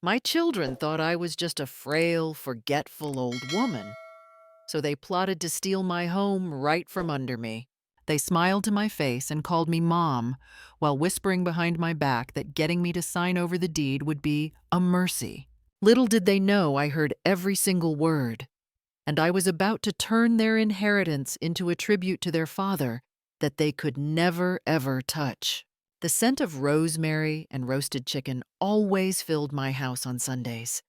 My children thought I was just a frail, forgetful old woman, so they plotted to steal my home right from under me. They smiled to my face and called me Mom, while whispering behind my back that getting me to sign over the deed would be a mercy. Little did they know I heard every single word, and I was about to turn their inheritance into a tribute to their father that they could never, ever touch. The scent of rosemary and roasted chicken always filled my house on Sundays.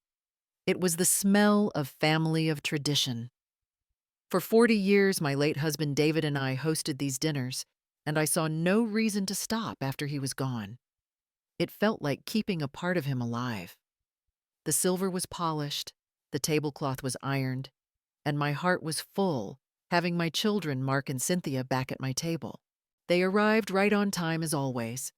It was the smell of family, of tradition. For 40 years, my late husband David and I hosted these dinners, and I saw no reason to stop after he was gone. It felt like keeping a part of him alive. The silver was polished, the tablecloth was ironed, and my heart was full, having my children, Mark and Cynthia, back at my table. They arrived right on time as always.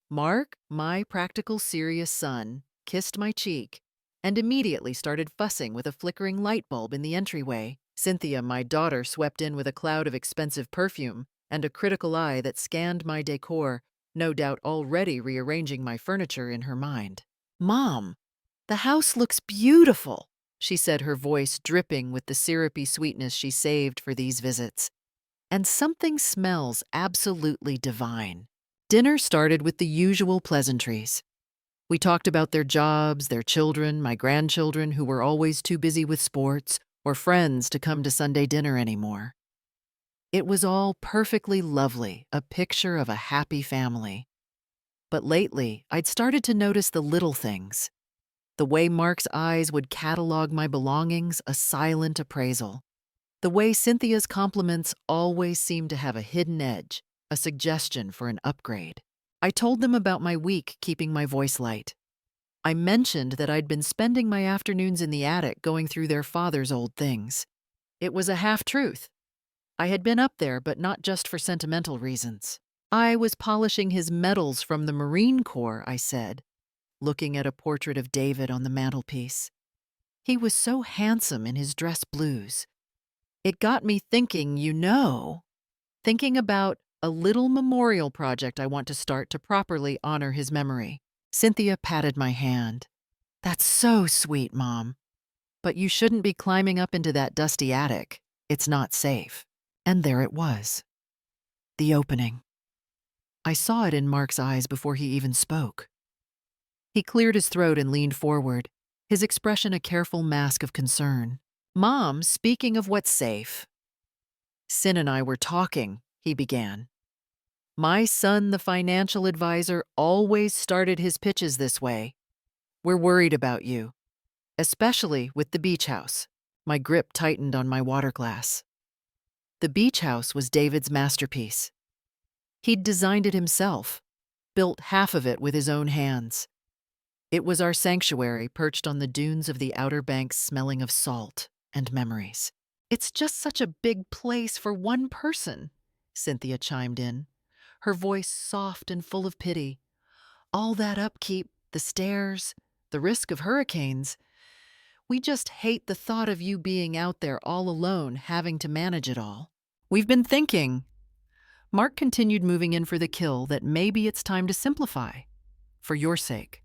Mark, my practical, serious son, kissed my cheek and immediately started fussing with a flickering light bulb in the entryway. Cynthia, my daughter, swept in with a cloud of expensive perfume and a critical eye that scanned my decor, no doubt already rearranging my furniture in her mind. "Mom, the house looks beautiful," she said, her voice dripping with the syrupy sweetness she saved for these visits. "And something smells absolutely divine." Dinner started with the usual pleasantries. We talked about their jobs, their children, my grandchildren who were always too busy with sports or friends to come to Sunday dinner anymore. It was all perfectly lovely, a picture of a happy family. But lately, I'd started to notice the little things. The way Mark's eyes would catalog my belongings, a silent appraisal. The way Cynthia's compliments always seemed to have a hidden edge, a suggestion for an upgrade. I told them about my week keeping my voice light. I mentioned that I'd been spending my afternoons in the attic going through their father's old things. It was a half-truth. I had been up there, but not just for sentimental reasons. I was polishing his medals from the Marine Corps, I said, looking at a portrait of David on the mantelpiece. He was so handsome in his dress blues. It got me thinking, thinking about a little memorial project I want to start to properly honor his memory. Cynthia patted my hand. "That's so sweet, Mom. But you shouldn't be climbing up into that dusty attic. It's not safe." And there it was. The opening. I saw it in Mark's eyes before he even spoke. He cleared his throat and leaned forward, his expression a careful mask of concern. "Mom, speaking of what's safe, Sin and I were talking," he began. "My son, the financial advisor, always started his pitches this way. We're worried about you, especially with the beach house." My grip tightened on my water glass. The beach house was David's masterpiece. He'd designed it himself, built half of it with his own hands. It was our sanctuary perched on the dunes of the Outer Banks, smelling of salt and memories. "It's just such a big place for one person," Cynthia chimed in, her voice soft and full of pity. "All that upkeep, the stairs, the risk of hurricanes. We just hate the thought of you being out there all alone, having to manage it all." "We've been thinking," Mark continued, moving in for the kill, "that maybe it's time to simplify. For your sake.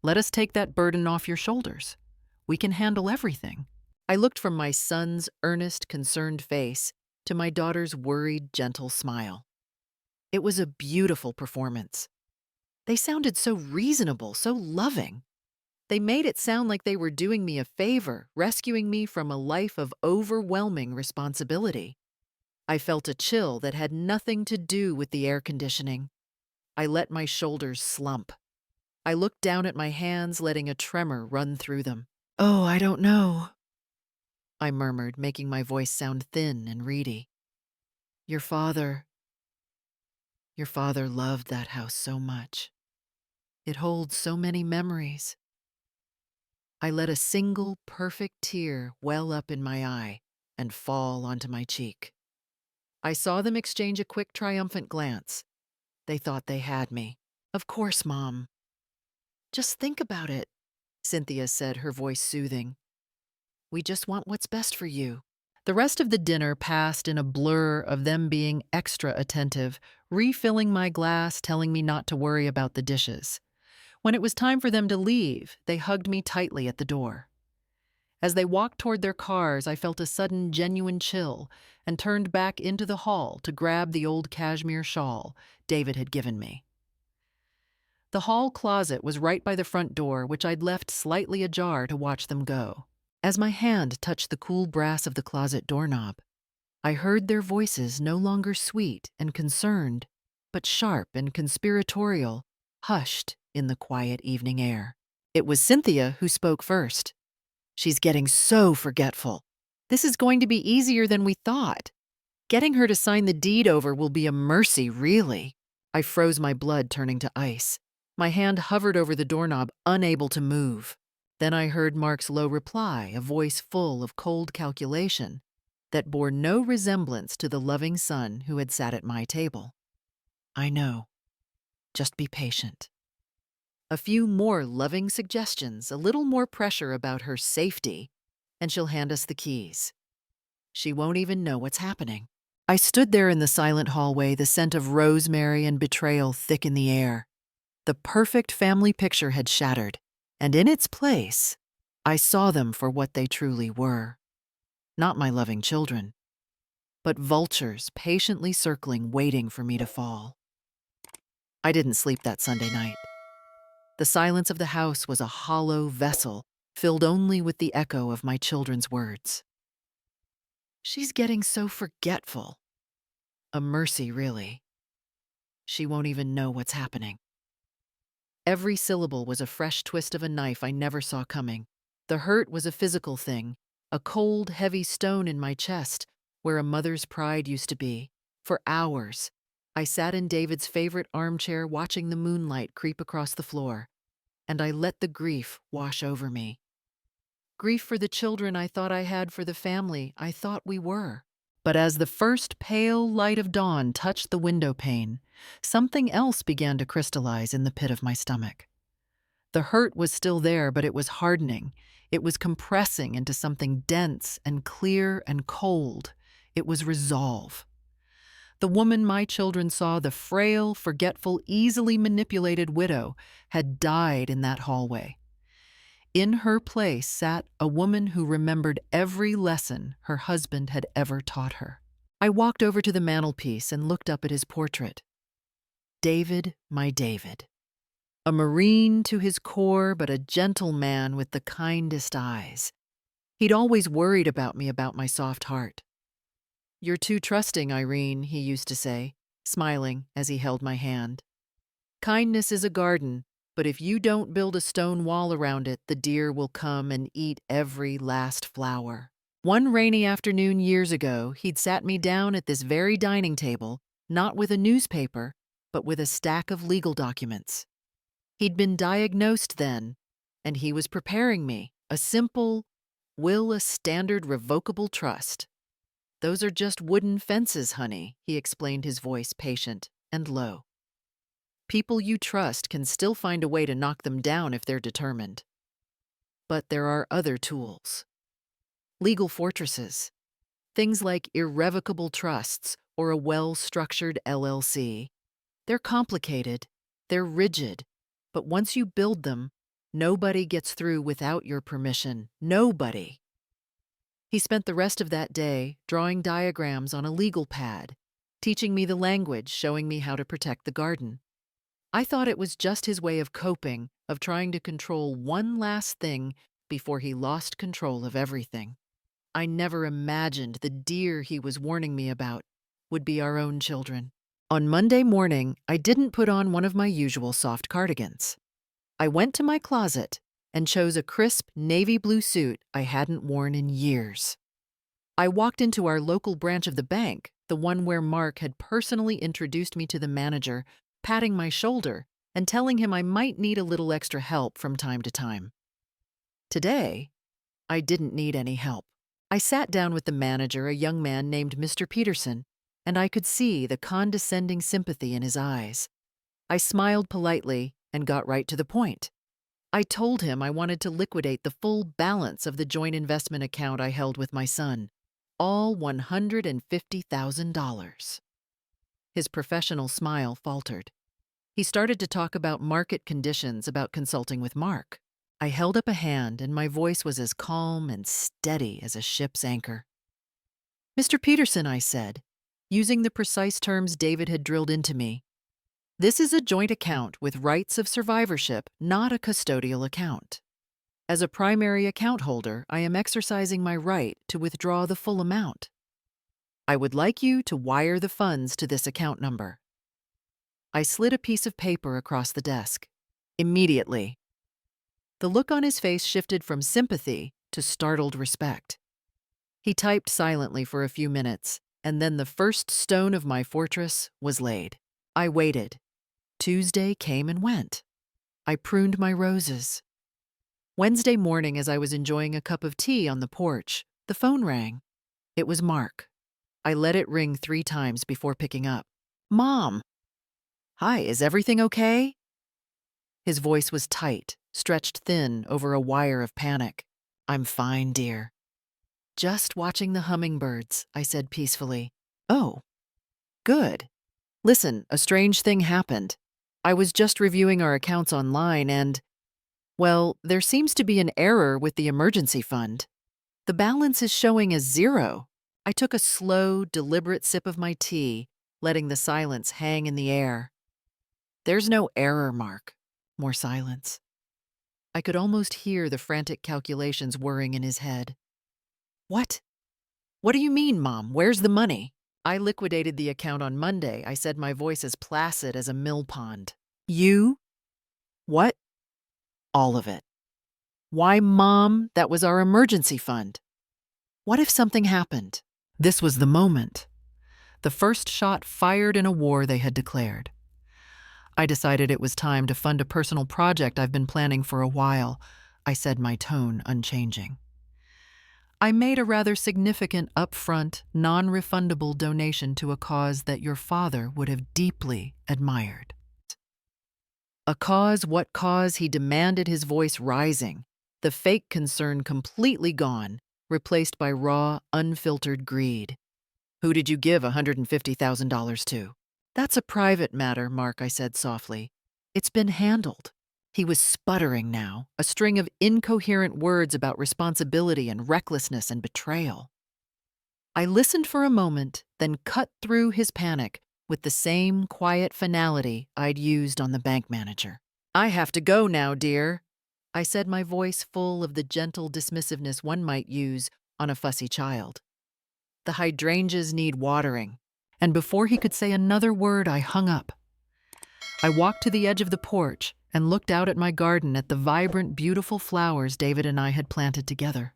Let us take that burden off your shoulders. We can handle everything." I looked from my son's earnest, concerned face to my daughter's worried, gentle smile. It was a beautiful performance. They sounded so reasonable, so loving. They made it sound like they were doing me a favor, rescuing me from a life of overwhelming responsibility. I felt a chill that had nothing to do with the air conditioning. I let my shoulders slump. I looked down at my hands, letting a tremor run through them. "Oh, I don't know," I murmured, making my voice sound thin and reedy. Your father loved that house so much. It holds so many memories." I let a single perfect tear well up in my eye and fall onto my cheek. I saw them exchange a quick, triumphant glance. They thought they had me. "Of course, Mom. Just think about it," Cynthia said, her voice soothing. "We just want what's best for you." The rest of the dinner passed in a blur of them being extra attentive, refilling my glass, telling me not to worry about the dishes. When it was time for them to leave, they hugged me tightly at the door. As they walked toward their cars, I felt a sudden, genuine chill and turned back into the hall to grab the old cashmere shawl David had given me. The hall closet was right by the front door, which I'd left slightly ajar to watch them go. As my hand touched the cool brass of the closet doorknob, I heard their voices no longer sweet and concerned, but sharp and conspiratorial, hushed in the quiet evening air. It was Cynthia who spoke first. "She's getting so forgetful. This is going to be easier than we thought. Getting her to sign the deed over will be a mercy, really." I froze my blood, turning to ice. My hand hovered over the doorknob, unable to move. Then I heard Mark's low reply, a voice full of cold calculation that bore no resemblance to the loving son who had sat at my table. "I know. Just be patient." A few more loving suggestions, a little more pressure about her safety, and she'll hand us the keys. She won't even know what's happening. I stood there in the silent hallway, the scent of rosemary and betrayal thick in the air. The perfect family picture had shattered, and in its place, I saw them for what they truly were. Not my loving children, but vultures patiently circling, waiting for me to fall. I didn't sleep that Sunday night. The silence of the house was a hollow vessel, filled only with the echo of my children's words. "She's getting so forgetful." A mercy, really. She won't even know what's happening. Every syllable was a fresh twist of a knife I never saw coming. The hurt was a physical thing, a cold, heavy stone in my chest, where a mother's pride used to be. For hours, I sat in David's favorite armchair watching the moonlight creep across the floor, and I let the grief wash over me. Grief for the children I thought I had, for the family I thought we were. But as the first pale light of dawn touched the window pane, something else began to crystallize in the pit of my stomach. The hurt was still there, but it was hardening. It was compressing into something dense and clear and cold. It was resolve. The woman my children saw, the frail, forgetful, easily manipulated widow, had died in that hallway. In her place sat a woman who remembered every lesson her husband had ever taught her. I walked over to the mantelpiece and looked up at his portrait. David, my David. A Marine to his core, but a gentle man with the kindest eyes. He'd always worried about me, about my soft heart. "You're too trusting, Irene," he used to say, smiling as he held my hand. "Kindness is a garden, but if you don't build a stone wall around it, the deer will come and eat every last flower." One rainy afternoon years ago, he'd sat me down at this very dining table, not with a newspaper, but with a stack of legal documents. He'd been diagnosed then, and he was preparing me a simple will, a standard revocable trust. "Those are just wooden fences, honey," he explained, his voice patient and low. "People you trust can still find a way to knock them down if they're determined. But there are other tools. Legal fortresses. Things like irrevocable trusts or a well-structured LLC. They're complicated, they're rigid, but once you build them, nobody gets through without your permission. Nobody." He spent the rest of that day drawing diagrams on a legal pad, teaching me the language, showing me how to protect the garden. I thought it was just his way of coping, of trying to control one last thing before he lost control of everything. I never imagined the deer he was warning me about would be our own children. On Monday morning, I didn't put on one of my usual soft cardigans. I went to my closet and chose a crisp navy blue suit I hadn't worn in years. I walked into our local branch of the bank, the one where Mark had personally introduced me to the manager, patting my shoulder and telling him I might need a little extra help from time to time. Today, I didn't need any help. I sat down with the manager, a young man named Mr. Peterson, and I could see the condescending sympathy in his eyes. I smiled politely and got right to the point. I told him I wanted to liquidate the full balance of the joint investment account I held with my son, all $150,000. His professional smile faltered. He started to talk about market conditions about consulting with Mark. I held up a hand and my voice was as calm and steady as a ship's anchor. Mr. Peterson, I said, using the precise terms David had drilled into me, this is a joint account with rights of survivorship, not a custodial account. As a primary account holder, I am exercising my right to withdraw the full amount. I would like you to wire the funds to this account number. I slid a piece of paper across the desk. Immediately. The look on his face shifted from sympathy to startled respect. He typed silently for a few minutes, and then the first stone of my fortress was laid. I waited. Tuesday came and went. I pruned my roses. Wednesday morning, as I was enjoying a cup of tea on the porch, the phone rang. It was Mark. I let it ring 3 times before picking up. Mom! Hi, is everything okay? His voice was tight, stretched thin over a wire of panic. I'm fine, dear. Just watching the hummingbirds, I said peacefully. Oh, good. Listen, a strange thing happened. I was just reviewing our accounts online and, well, there seems to be an error with the emergency fund. The balance is showing as 0. I took a slow, deliberate sip of my tea, letting the silence hang in the air. There's no error, Mark. More silence. I could almost hear the frantic calculations whirring in his head. What? What do you mean, Mom? Where's the money? I liquidated the account on Monday, I said, my voice as placid as a mill pond. You? What? All of it. Why, Mom, that was our emergency fund. What if something happened? This was the moment. The first shot fired in a war they had declared. I decided it was time to fund a personal project I've been planning for a while, I said, my tone unchanging. I made a rather significant upfront, non-refundable donation to a cause that your father would have deeply admired. A cause, what cause? He demanded, his voice rising, the fake concern completely gone, replaced by raw, unfiltered greed. Who did you give $150,000 to? That's a private matter, Mark, I said softly. It's been handled. He was sputtering now, a string of incoherent words about responsibility and recklessness and betrayal. I listened for a moment, then cut through his panic with the same quiet finality I'd used on the bank manager. I have to go now, dear, I said, my voice full of the gentle dismissiveness one might use on a fussy child. The hydrangeas need watering. And before he could say another word, I hung up. I walked to the edge of the porch and looked out at my garden at the vibrant, beautiful flowers David and I had planted together.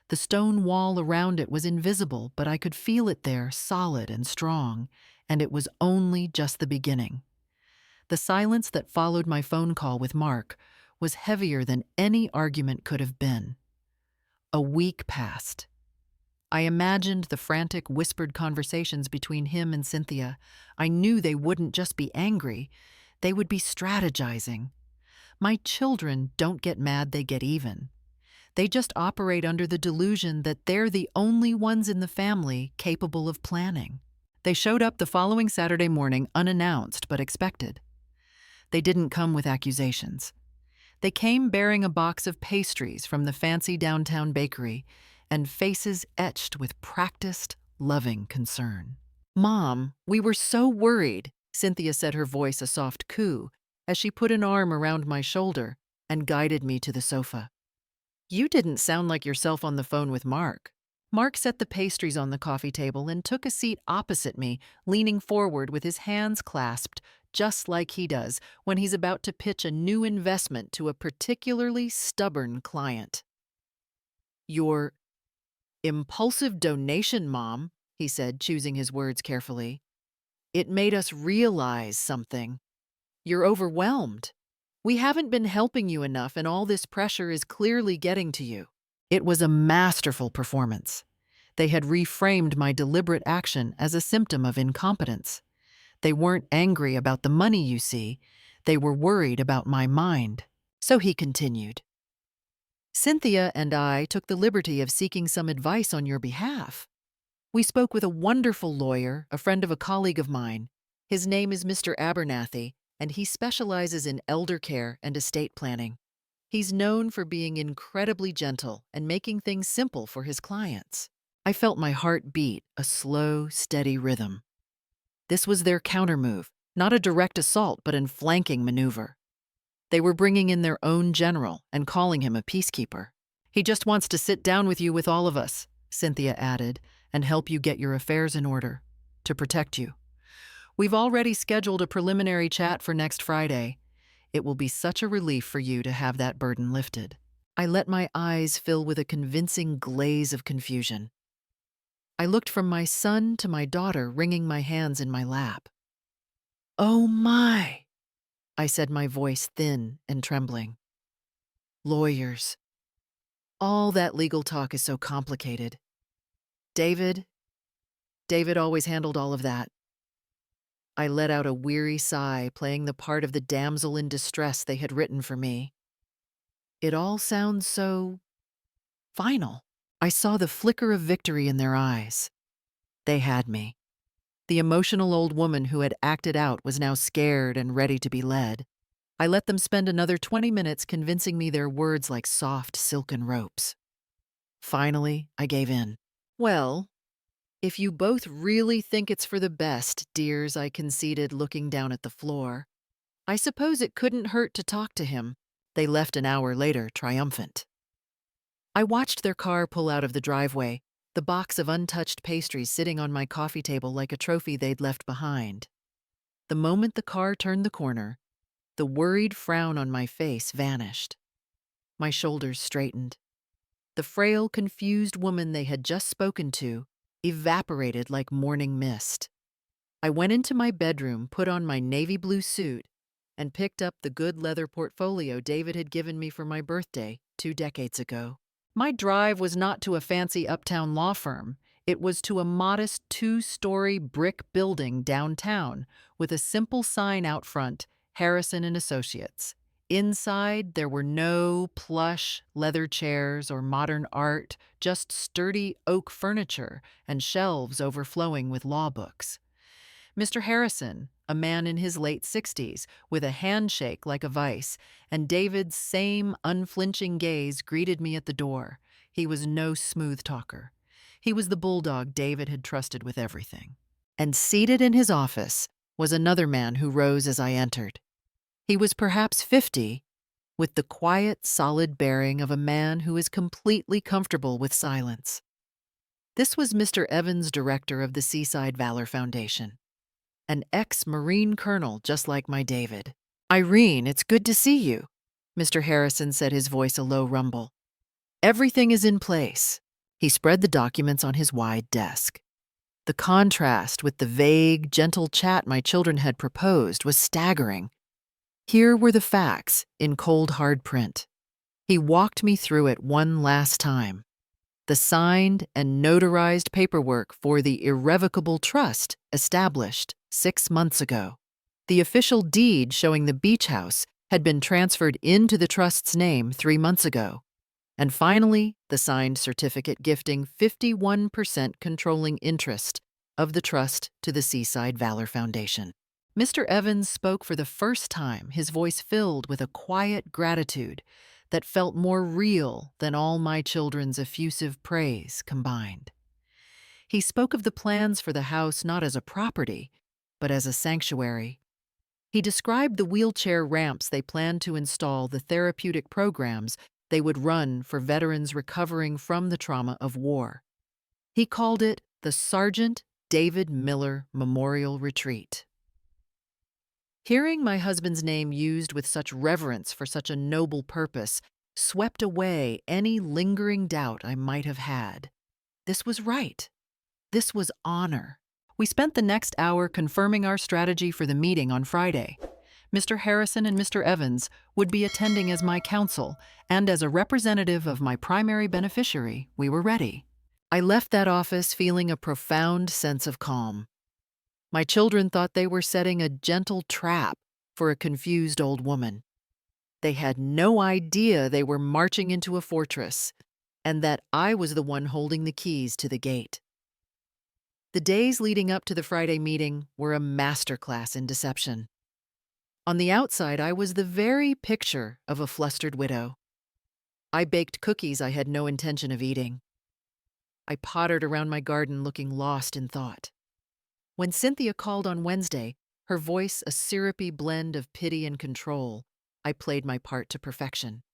The stone wall around it was invisible, but I could feel it there, solid and strong, and it was only just the beginning. The silence that followed my phone call with Mark was heavier than any argument could have been. A week passed. I imagined the frantic, whispered conversations between him and Cynthia. I knew they wouldn't just be angry, they would be strategizing. My children don't get mad, they get even. They just operate under the delusion that they're the only ones in the family capable of planning. They showed up the following Saturday morning unannounced but expected. They didn't come with accusations. They came bearing a box of pastries from the fancy downtown bakery, and faces etched with practiced, loving concern. Mom, we were so worried, Cynthia said, her voice a soft coo, as she put an arm around my shoulder and guided me to the sofa. You didn't sound like yourself on the phone with Mark. Mark set the pastries on the coffee table and took a seat opposite me, leaning forward with his hands clasped, just like he does when he's about to pitch a new investment to a particularly stubborn client. Your impulsive donation, Mom, he said, choosing his words carefully. It made us realize something. You're overwhelmed. We haven't been helping you enough, and all this pressure is clearly getting to you. It was a masterful performance. They had reframed my deliberate action as a symptom of incompetence. They weren't angry about the money, you see. They were worried about my mind. So he continued. Cynthia and I took the liberty of seeking some advice on your behalf. We spoke with a wonderful lawyer, a friend of a colleague of mine. His name is Mr. Abernathy, and he specializes in elder care and estate planning. He's known for being incredibly gentle and making things simple for his clients. I felt my heart beat a slow, steady rhythm. This was their countermove, not a direct assault, but a flanking maneuver. They were bringing in their own general and calling him a peacekeeper. "He just wants to sit down with you with all of us," Cynthia added, "and help you get your affairs in order, to protect you. We've already scheduled a preliminary chat for next Friday. It will be such a relief for you to have that burden lifted." I let my eyes fill with a convincing glaze of confusion. I looked from my son to my daughter, wringing my hands in my lap. "Oh my," I said, my voice thin and trembling. "Lawyers. All that legal talk is so complicated. David always handled all of that." I let out a weary sigh, playing the part of the damsel in distress they had written for me. It all sounds so final. I saw the flicker of victory in their eyes. They had me. The emotional old woman who had acted out was now scared and ready to be led. I let them spend another 20 minutes convincing me their words like soft, silken ropes. Finally, I gave in. "Well, if you both really think it's for the best, dears," I conceded, looking down at the floor, "I suppose it couldn't hurt to talk to him." They left an hour later, triumphant. I watched their car pull out of the driveway, the box of untouched pastries sitting on my coffee table like a trophy they'd left behind. The moment the car turned the corner, the worried frown on my face vanished. My shoulders straightened. The frail, confused woman they had just spoken to evaporated like morning mist. I went into my bedroom, put on my navy blue suit, and picked up the good leather portfolio David had given me for my birthday 2 decades ago. My drive was not to a fancy uptown law firm. It was to a modest 2-story brick building downtown with a simple sign out front, Harrison and Associates. Inside, there were no plush leather chairs or modern art, just sturdy oak furniture and shelves overflowing with law books. Mr. Harrison, a man in his late 60s, with a handshake like a vice, and David's same unflinching gaze greeted me at the door. He was no smooth talker. He was the bulldog David had trusted with everything. And seated in his office was another man who rose as I entered. He was perhaps 50, with the quiet, solid bearing of a man who is completely comfortable with silence. This was Mr. Evans, director of the Seaside Valor Foundation. An ex-Marine colonel just like my David. "Irene, it's good to see you," Mr. Harrison said, his voice a low rumble. "Everything is in place." He spread the documents on his wide desk. The contrast with the vague, gentle chat my children had proposed was staggering. Here were the facts in cold, hard print. He walked me through it one last time. The signed and notarized paperwork for the irrevocable trust established 6 months ago. The official deed showing the beach house had been transferred into the trust's name 3 months ago. And finally, the signed certificate gifting 51% controlling interest of the trust to the Seaside Valor Foundation. Mr. Evans spoke for the first time, his voice filled with a quiet gratitude that felt more real than all my children's effusive praise combined. He spoke of the plans for the house not as a property, but as a sanctuary. He described the wheelchair ramps they planned to install, the therapeutic programs they would run for veterans recovering from the trauma of war. He called it the Sergeant David Miller Memorial Retreat. Hearing my husband's name used with such reverence for such a noble purpose swept away any lingering doubt I might have had. This was right. This was honor. We spent the next hour confirming our strategy for the meeting on Friday. Mr. Harrison and Mr. Evans would be attending as my counsel, and as a representative of my primary beneficiary, we were ready. I left that office feeling a profound sense of calm. My children thought they were setting a gentle trap for a confused old woman. They had no idea they were marching into a fortress, and that I was the one holding the keys to the gate. The days leading up to the Friday meeting were a masterclass in deception. On the outside, I was the very picture of a flustered widow. I baked cookies I had no intention of eating. I pottered around my garden looking lost in thought. When Cynthia called on Wednesday, her voice a syrupy blend of pity and control, I played my part to perfection.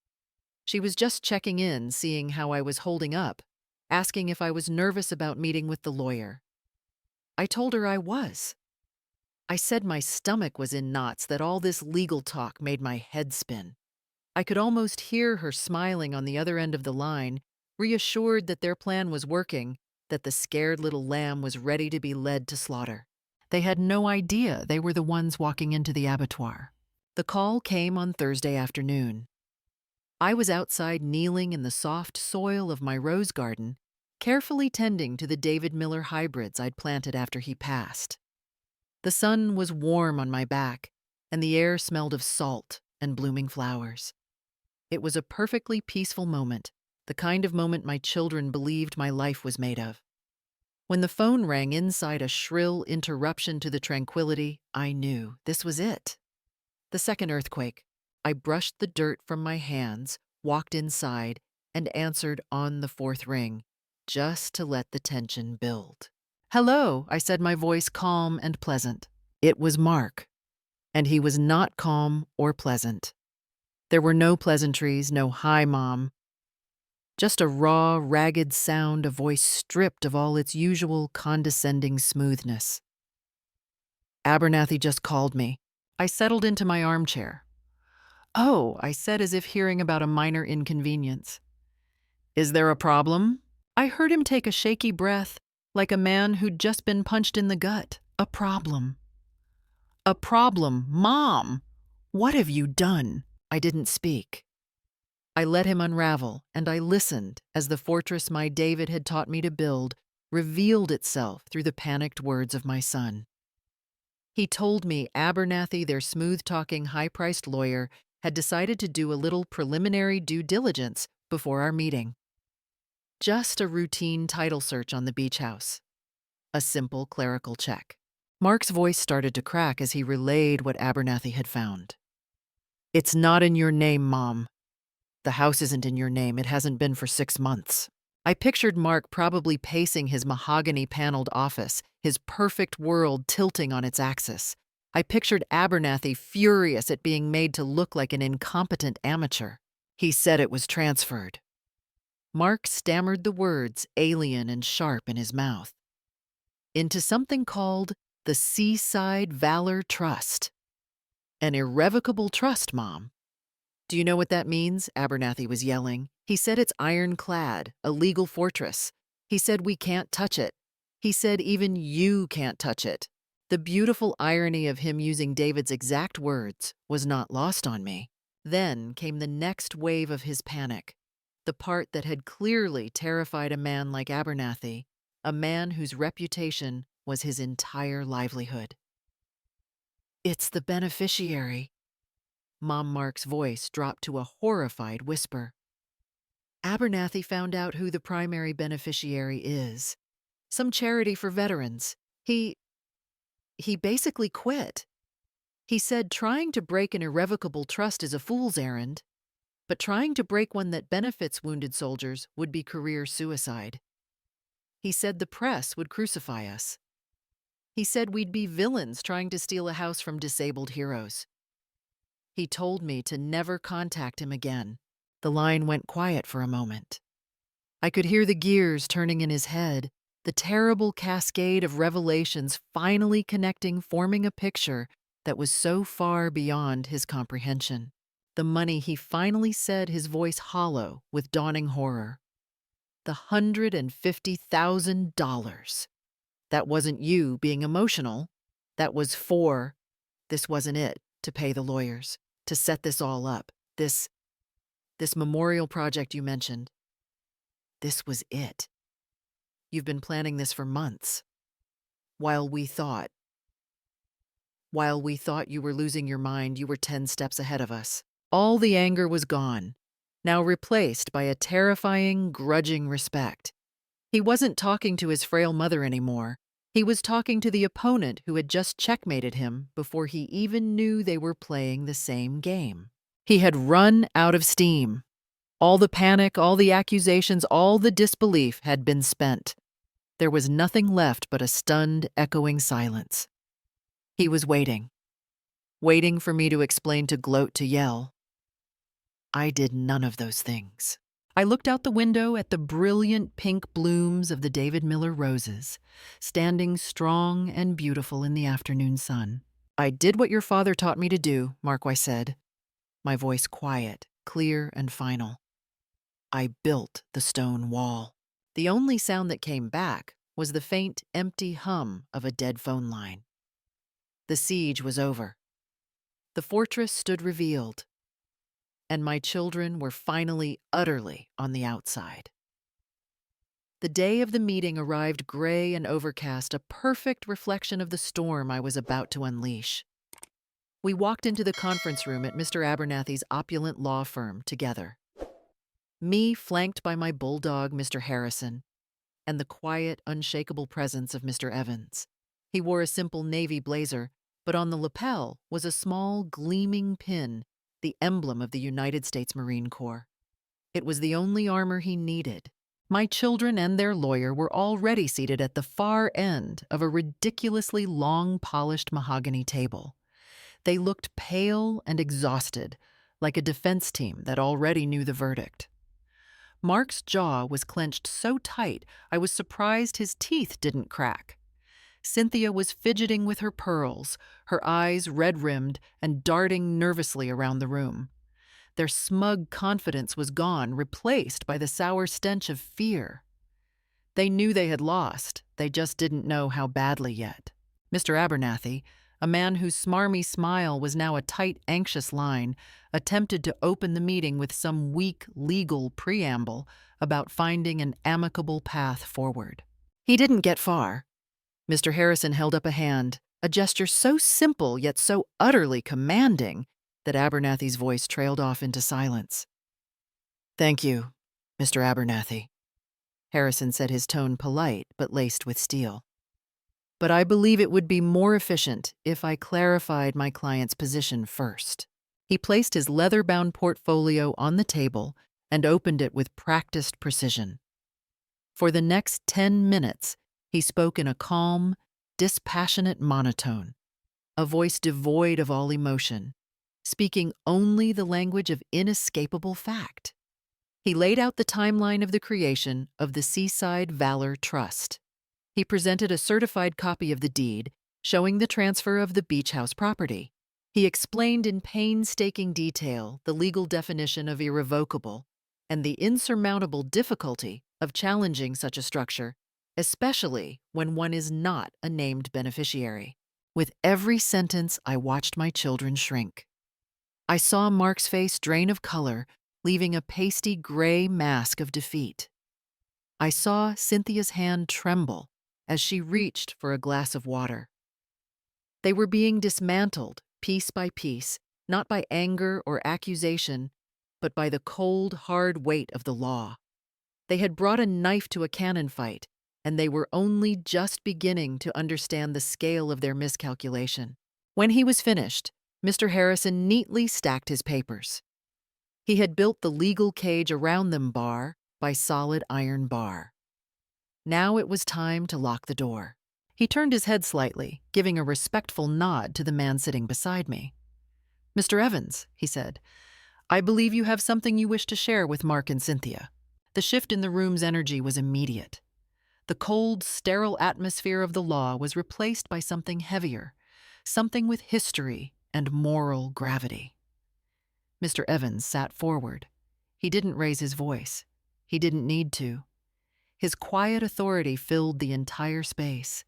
She was just checking in, seeing how I was holding up, asking if I was nervous about meeting with the lawyer. I told her I was. I said my stomach was in knots, that all this legal talk made my head spin. I could almost hear her smiling on the other end of the line, reassured that their plan was working, that the scared little lamb was ready to be led to slaughter. They had no idea they were the ones walking into the abattoir. The call came on Thursday afternoon. I was outside kneeling in the soft soil of my rose garden, carefully tending to the David Miller hybrids I'd planted after he passed. The sun was warm on my back, and the air smelled of salt and blooming flowers. It was a perfectly peaceful moment, the kind of moment my children believed my life was made of. When the phone rang inside a shrill interruption to the tranquility, I knew this was it. The second earthquake. I brushed the dirt from my hands, walked inside, and answered on the fourth ring, just to let the tension build. "Hello," I said, my voice calm and pleasant. It was Mark, and he was not calm or pleasant. There were no pleasantries, no "hi, Mom." Just a raw, ragged sound, a voice stripped of all its usual condescending smoothness. "Abernathy just called me." I settled into my armchair. "Oh," I said, as if hearing about a minor inconvenience. "Is there a problem?" I heard him take a shaky breath, like a man who'd just been punched in the gut. "A problem." "A problem, Mom! What have you done?" I didn't speak. I let him unravel, and I listened as the fortress my David had taught me to build revealed itself through the panicked words of my son. He told me Abernathy, their smooth-talking, high-priced lawyer, had decided to do a little preliminary due diligence before our meeting. Just a routine title search on the beach house. A simple clerical check. Mark's voice started to crack as he relayed what Abernathy had found. "It's not in your name, Mom. The house isn't in your name. It hasn't been for 6 months." I pictured Mark probably pacing his mahogany-paneled office, his perfect world tilting on its axis. I pictured Abernathy furious at being made to look like an incompetent amateur. "He said it was transferred." Mark stammered the words, alien and sharp in his mouth. "Into something called the Seaside Valor Trust." "An irrevocable trust, Mom." "Do you know what that means?" Abernathy was yelling. "He said it's ironclad, a legal fortress. He said we can't touch it. He said even you can't touch it." The beautiful irony of him using David's exact words was not lost on me. Then came the next wave of his panic, the part that had clearly terrified a man like Abernathy, a man whose reputation was his entire livelihood. "It's the beneficiary." Mom Mark's voice dropped to a horrified whisper. "Abernathy found out who the primary beneficiary is. Some charity for veterans. He basically quit. He said trying to break an irrevocable trust is a fool's errand, but trying to break one that benefits wounded soldiers would be career suicide. He said the press would crucify us. He said we'd be villains trying to steal a house from disabled heroes. He told me to never contact him again." The line went quiet for a moment. I could hear the gears turning in his head, the terrible cascade of revelations finally connecting, forming a picture that was so far beyond his comprehension. The money, he finally said, his voice hollow with dawning horror. "The $150,000. That wasn't you being emotional. That was for—" This wasn't it, to pay the lawyers, to set this all up. This memorial project you mentioned. This was it. You've been planning this for months. While we thought you were losing your mind, you were 10 steps ahead of us." All the anger was gone, now replaced by a terrifying, grudging respect. He wasn't talking to his frail mother anymore. He was talking to the opponent who had just checkmated him before he even knew they were playing the same game. He had run out of steam. All the panic, all the accusations, all the disbelief had been spent. There was nothing left but a stunned, echoing silence. He was waiting for me to explain, to gloat, to yell. I did none of those things. I looked out the window at the brilliant pink blooms of the David Miller roses, standing strong and beautiful in the afternoon sun. I did what your father taught me to do, Marquis said, my voice quiet, clear, and final. I built the stone wall. The only sound that came back was the faint, empty hum of a dead phone line. The siege was over. The fortress stood revealed, and my children were finally utterly on the outside. The day of the meeting arrived gray and overcast, a perfect reflection of the storm I was about to unleash. We walked into the conference room at Mr. Abernathy's opulent law firm together. Me flanked by my bulldog, Mr. Harrison, and the quiet, unshakable presence of Mr. Evans. He wore a simple navy blazer, but on the lapel was a small, gleaming pin, the emblem of the United States Marine Corps. It was the only armor he needed. My children and their lawyer were already seated at the far end of a ridiculously long, polished mahogany table. They looked pale and exhausted, like a defense team that already knew the verdict. Mark's jaw was clenched so tight I was surprised his teeth didn't crack. Cynthia was fidgeting with her pearls, her eyes red-rimmed and darting nervously around the room. Their smug confidence was gone, replaced by the sour stench of fear. They knew they had lost, they just didn't know how badly yet. Mr. Abernathy, a man whose smarmy smile was now a tight, anxious line, attempted to open the meeting with some weak legal preamble about finding an amicable path forward. He didn't get far. Mr. Harrison held up a hand, a gesture so simple yet so utterly commanding that Abernathy's voice trailed off into silence. "Thank you, Mr. Abernathy," Harrison said, his tone polite but laced with steel. "But I believe it would be more efficient if I clarified my client's position first." He placed his leather-bound portfolio on the table and opened it with practiced precision. For the next 10 minutes, he spoke in a calm, dispassionate monotone, a voice devoid of all emotion, speaking only the language of inescapable fact. He laid out the timeline of the creation of the Seaside Valor Trust. He presented a certified copy of the deed, showing the transfer of the beach house property. He explained in painstaking detail the legal definition of irrevocable and the insurmountable difficulty of challenging such a structure, especially when one is not a named beneficiary. With every sentence, I watched my children shrink. I saw Mark's face drain of color, leaving a pasty gray mask of defeat. I saw Cynthia's hand tremble as she reached for a glass of water. They were being dismantled, piece by piece, not by anger or accusation, but by the cold, hard weight of the law. They had brought a knife to a cannon fight, and they were only just beginning to understand the scale of their miscalculation. When he was finished, Mr. Harrison neatly stacked his papers. He had built the legal cage around them bar by solid iron bar. Now it was time to lock the door. He turned his head slightly, giving a respectful nod to the man sitting beside me. "Mr. Evans," he said, "I believe you have something you wish to share with Mark and Cynthia." The shift in the room's energy was immediate. The cold, sterile atmosphere of the law was replaced by something heavier, something with history and moral gravity. Mr. Evans sat forward. He didn't raise his voice. He didn't need to. His quiet authority filled the entire space.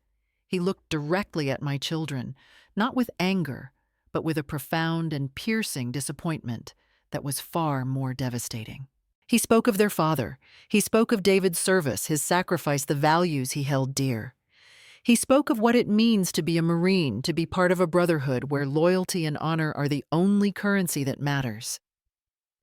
He looked directly at my children, not with anger, but with a profound and piercing disappointment that was far more devastating. He spoke of their father. He spoke of David's service, his sacrifice, the values he held dear. He spoke of what it means to be a Marine, to be part of a brotherhood where loyalty and honor are the only currency that matters.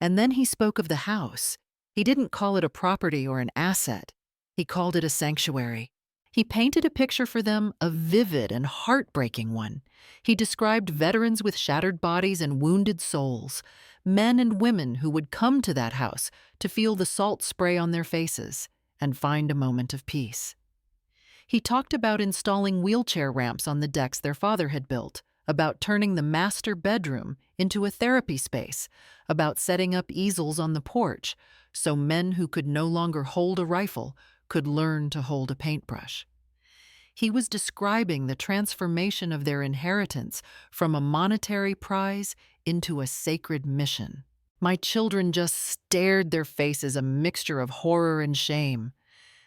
And then he spoke of the house. He didn't call it a property or an asset. He called it a sanctuary. He painted a picture for them, a vivid and heartbreaking one. He described veterans with shattered bodies and wounded souls, men and women who would come to that house to feel the salt spray on their faces and find a moment of peace. He talked about installing wheelchair ramps on the decks their father had built, about turning the master bedroom into a therapy space, about setting up easels on the porch so men who could no longer hold a rifle could learn to hold a paintbrush. He was describing the transformation of their inheritance from a monetary prize into a sacred mission. My children just stared, their faces a mixture of horror and shame.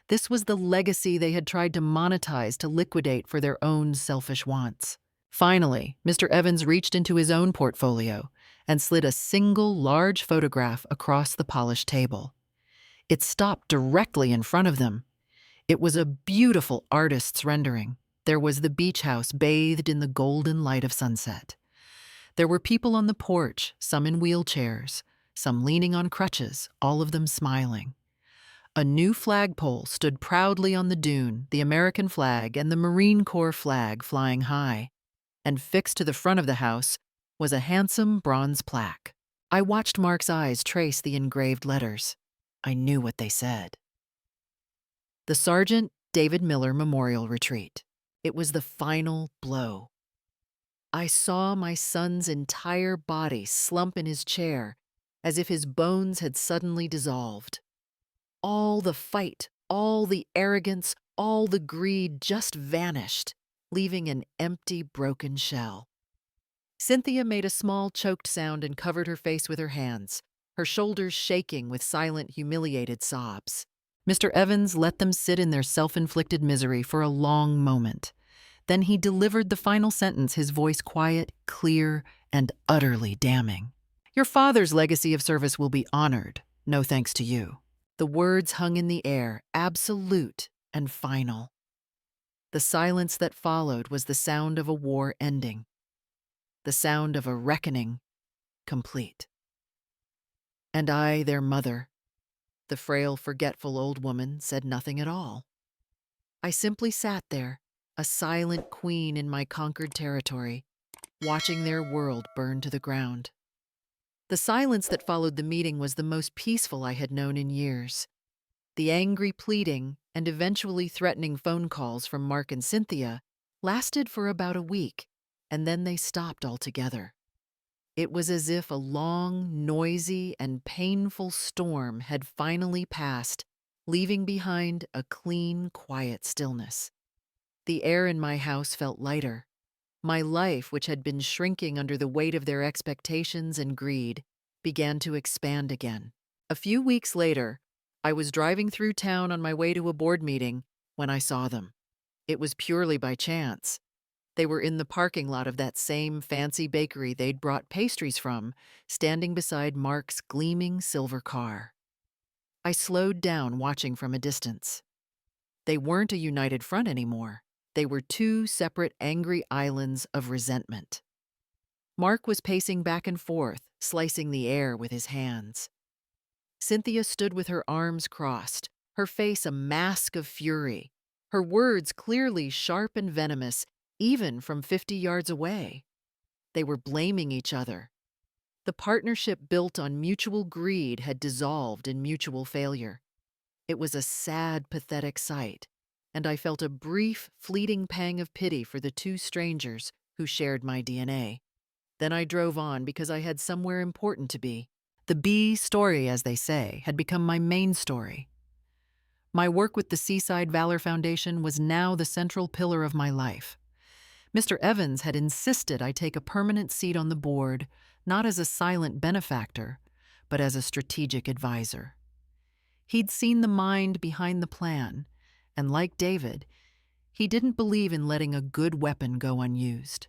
This was the legacy they had tried to monetize to liquidate for their own selfish wants. Finally, Mr. Evans reached into his own portfolio and slid a single large photograph across the polished table. It stopped directly in front of them. It was a beautiful artist's rendering. There was the beach house bathed in the golden light of sunset. There were people on the porch, some in wheelchairs, some leaning on crutches, all of them smiling. A new flagpole stood proudly on the dune, the American flag and the Marine Corps flag flying high. And fixed to the front of the house was a handsome bronze plaque. I watched Mark's eyes trace the engraved letters. I knew what they said. The Sergeant David Miller Memorial Retreat. It was the final blow. I saw my son's entire body slump in his chair as if his bones had suddenly dissolved. All the fight, all the arrogance, all the greed just vanished, leaving an empty, broken shell. Cynthia made a small, choked sound and covered her face with her hands, her shoulders shaking with silent, humiliated sobs. Mr. Evans let them sit in their self-inflicted misery for a long moment. Then he delivered the final sentence, his voice quiet, clear, and utterly damning. "Your father's legacy of service will be honored, no thanks to you." The words hung in the air, absolute and final. The silence that followed was the sound of a war ending, the sound of a reckoning complete. And I, their mother, the frail, forgetful old woman, said nothing at all. I simply sat there, a silent queen in my conquered territory, watching their world burn to the ground. The silence that followed the meeting was the most peaceful I had known in years. The angry pleading and eventually threatening phone calls from Mark and Cynthia lasted for about a week, and then they stopped altogether. It was as if a long, noisy, and painful storm had finally passed, leaving behind a clean, quiet stillness. The air in my house felt lighter. My life, which had been shrinking under the weight of their expectations and greed, began to expand again. A few weeks later, I was driving through town on my way to a board meeting when I saw them. It was purely by chance. They were in the parking lot of that same fancy bakery they'd brought pastries from, standing beside Mark's gleaming silver car. I slowed down, watching from a distance. They weren't a united front anymore. They were two separate angry islands of resentment. Mark was pacing back and forth, slicing the air with his hands. Cynthia stood with her arms crossed, her face a mask of fury, her words clearly sharp and venomous, even from 50 yards away. They were blaming each other. The partnership built on mutual greed had dissolved in mutual failure. It was a sad, pathetic sight, and I felt a brief, fleeting pang of pity for the two strangers who shared my DNA. Then I drove on because I had somewhere important to be. The B story, as they say, had become my main story. My work with the Seaside Valor Foundation was now the central pillar of my life. Mr. Evans had insisted I take a permanent seat on the board, not as a silent benefactor, but as a strategic advisor. He'd seen the mind behind the plan, and like David, he didn't believe in letting a good weapon go unused.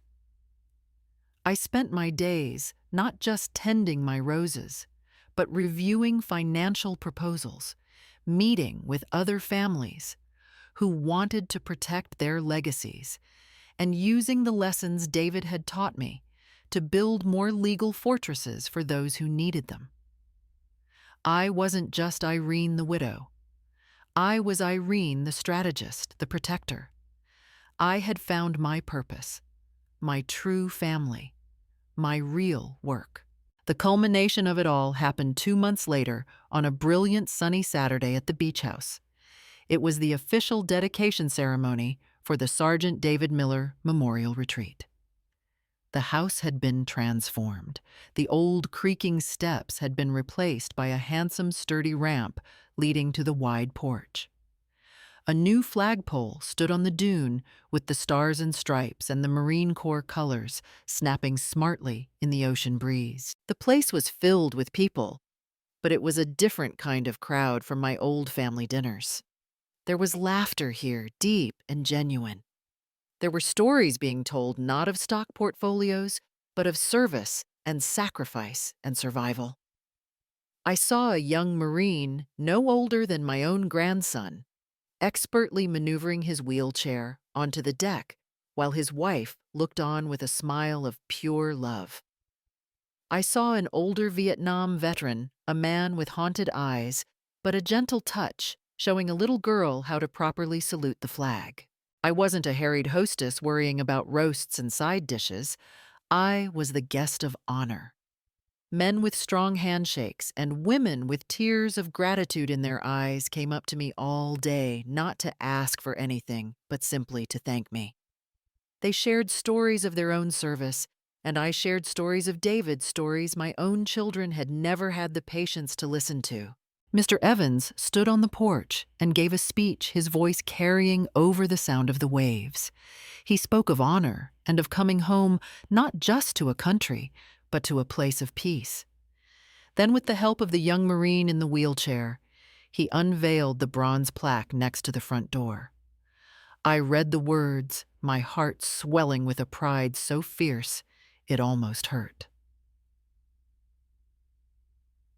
I spent my days not just tending my roses, but reviewing financial proposals, meeting with other families who wanted to protect their legacies, and using the lessons David had taught me to build more legal fortresses for those who needed them. I wasn't just Irene the widow. I was Irene, the strategist, the protector. I had found my purpose, my true family, my real work. The culmination of it all happened 2 months later on a brilliant sunny Saturday at the beach house. It was the official dedication ceremony for the Sergeant David Miller Memorial Retreat. The house had been transformed. The old creaking steps had been replaced by a handsome, sturdy ramp leading to the wide porch. A new flagpole stood on the dune with the stars and stripes and the Marine Corps colors snapping smartly in the ocean breeze. The place was filled with people, but it was a different kind of crowd from my old family dinners. There was laughter here, deep and genuine. There were stories being told not of stock portfolios, but of service and sacrifice and survival. I saw a young Marine, no older than my own grandson, expertly maneuvering his wheelchair onto the deck while his wife looked on with a smile of pure love. I saw an older Vietnam veteran, a man with haunted eyes, but a gentle touch, showing a little girl how to properly salute the flag. I wasn't a harried hostess worrying about roasts and side dishes. I was the guest of honor. Men with strong handshakes and women with tears of gratitude in their eyes came up to me all day, not to ask for anything, but simply to thank me. They shared stories of their own service, and I shared stories of David's stories my own children had never had the patience to listen to. Mr. Evans stood on the porch and gave a speech, his voice carrying over the sound of the waves. He spoke of honor and of coming home not just to a country, but to a place of peace. Then, with the help of the young Marine in the wheelchair, he unveiled the bronze plaque next to the front door. I read the words, my heart swelling with a pride so fierce it almost hurt.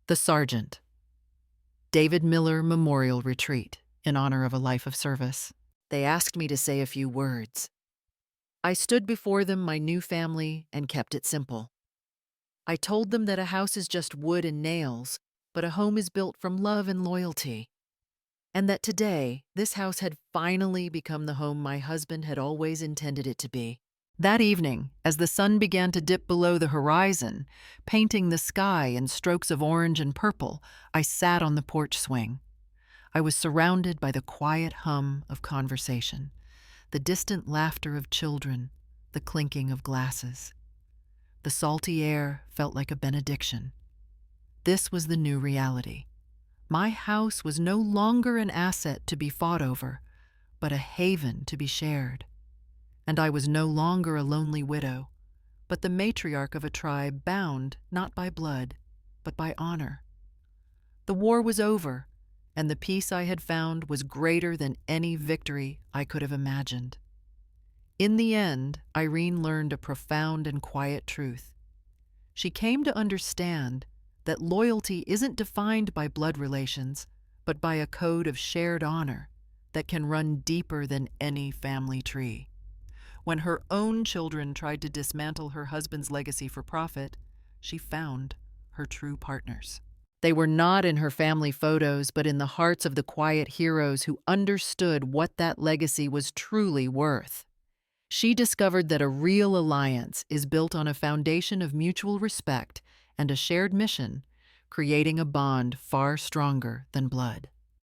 The Sergeant. David Miller Memorial Retreat, in honor of a life of service. They asked me to say a few words. I stood before them, my new family, and kept it simple. I told them that a house is just wood and nails, but a home is built from love and loyalty. And that today, this house had finally become the home my husband had always intended it to be. That evening, as the sun began to dip below the horizon, painting the sky in strokes of orange and purple, I sat on the porch swing. I was surrounded by the quiet hum of conversation, the distant laughter of children, the clinking of glasses. The salty air felt like a benediction. This was the new reality. My house was no longer an asset to be fought over, but a haven to be shared. And I was no longer a lonely widow, but the matriarch of a tribe bound not by blood, but by honor. The war was over, and the peace I had found was greater than any victory I could have imagined. In the end, Irene learned a profound and quiet truth. She came to understand that loyalty isn't defined by blood relations, but by a code of shared honor that can run deeper than any family tree. When her own children tried to dismantle her husband's legacy for profit, she found her true partners. They were not in her family photos, but in the hearts of the quiet heroes who understood what that legacy was truly worth. She discovered that a real alliance is built on a foundation of mutual respect and a shared mission, creating a bond far stronger than blood.